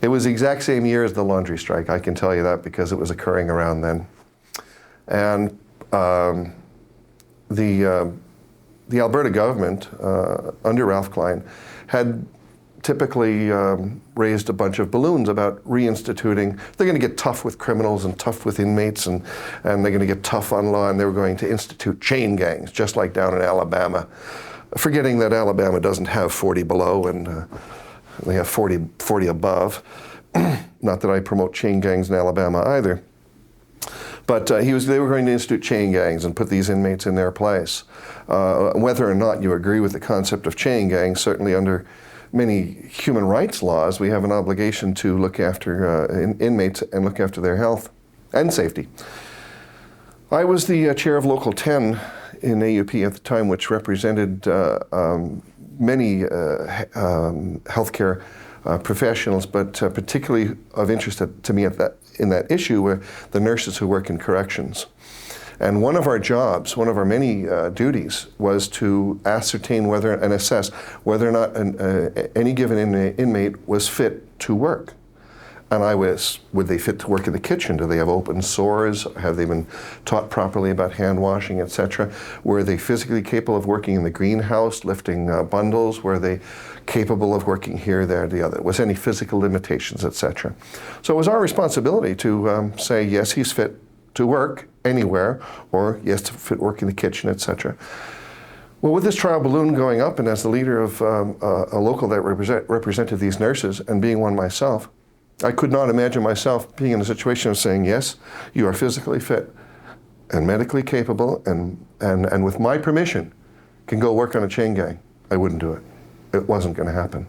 It was the exact same year as the laundry strike, I can tell you that, because it was occurring around then. And the Alberta government, under Ralph Klein, had typically raised a bunch of balloons about reinstituting. They're going to get tough with criminals and tough with inmates, and they're going to get tough on law, and they were going to institute chain gangs, just like down in Alabama, forgetting that Alabama doesn't have 40 below, and they have 40 above. Not that I promote chain gangs in Alabama either. But they were going to institute chain gangs and put these inmates in their place. Whether or not you agree with the concept of chain gangs, certainly under many human rights laws, we have an obligation to look after inmates and look after their health and safety. I was the chair of Local 10 in AUP at the time, which represented many healthcare professionals, but particularly of interest to me in that issue were the nurses who work in corrections. And one of our jobs, one of our many duties, was to ascertain whether and assess whether or not any given inmate was fit to work. And would they fit to work in the kitchen? Do they have open sores? Have they been taught properly about hand washing, etc.? Were they physically capable of working in the greenhouse, lifting bundles? Were they capable of working here, there, the other? Was any physical limitations, etc.? So it was our responsibility to say, yes, he's fit to work anywhere, or yes, to fit work in the kitchen, etc. Well, with this trial balloon going up, and as the leader of a local that represented these nurses, and being one myself, I could not imagine myself being in a situation of saying, yes, you are physically fit and medically capable, and with my permission can go work on a chain gang. I wouldn't do it. It wasn't going to happen.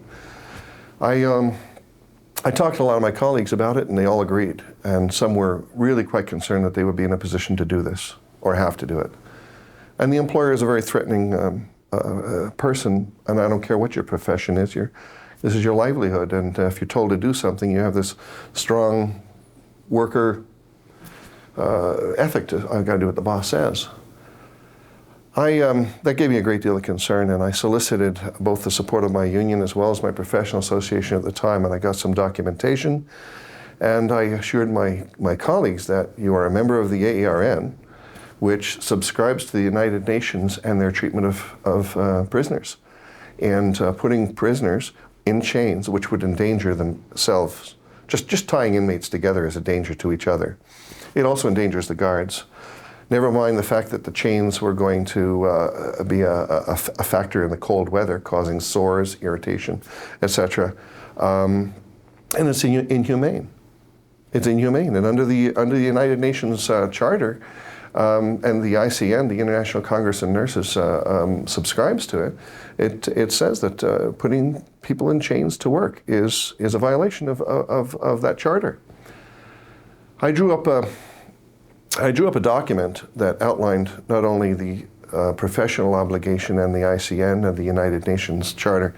I talked to a lot of my colleagues about it, and they all agreed. And some were really quite concerned that they would be in a position to do this or have to do it. And the employer is a very threatening person, and I don't care what your profession is. This is your livelihood, and if you're told to do something, you have this strong worker ethic to, I've got to do what the boss says. That gave me a great deal of concern, and I solicited both the support of my union as well as my professional association at the time, and I got some documentation, and I assured my colleagues that you are a member of the AERN, which subscribes to the United Nations and their treatment of prisoners, and putting prisoners in chains, which would endanger themselves. Just tying inmates together is a danger to each other. It also endangers the guards. Never mind the fact that the chains were going to be a factor in the cold weather, causing sores, irritation, etc. And it's inhumane. It's inhumane. And under the United Nations Charter, and the ICN, the International Congress of Nurses, subscribes to it. It says that putting people in chains to work is a violation of that charter. I drew up a document that outlined not only the professional obligation and the ICN and the United Nations Charter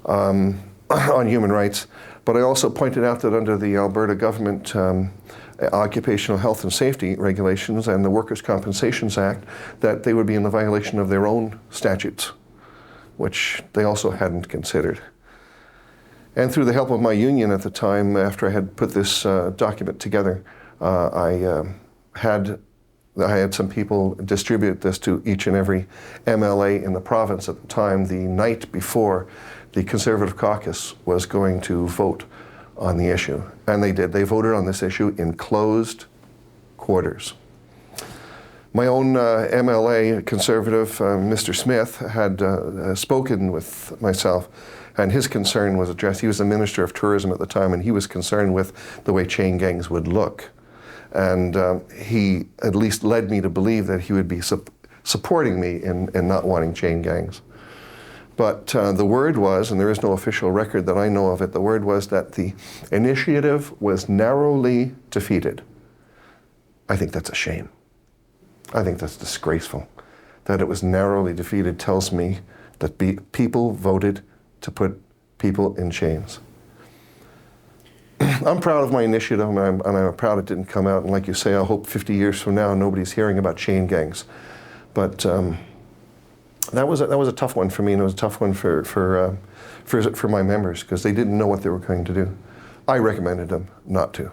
on human rights, but I also pointed out that under the Alberta government occupational health and safety regulations and the Workers' Compensations Act, that they would be in the violation of their own statutes, which they also hadn't considered. And through the help of my union at the time, after I had put this document together, I had some people distribute this to each and every MLA in the province at the time, the night before the Conservative caucus was going to vote on the issue. And they did. They voted on this issue in closed quarters. My own MLA, Conservative, Mr. Smith, had spoken with myself, and his concern was addressed. He was the Minister of Tourism at the time, and he was concerned with the way chain gangs would look. And he at least led me to believe that he would be supporting me in not wanting chain gangs. But the word was, and there is no official record that I know of it, the word was that the initiative was narrowly defeated. I think that's a shame. I think that's disgraceful. That it was narrowly defeated tells me that people voted to put people in chains. I'm proud of my initiative, and I'm proud it didn't come out. And like you say, I hope 50 years from now nobody's hearing about chain gangs. But that was a tough one for me, and it was a tough one for my members, because they didn't know what they were going to do. I recommended him not to.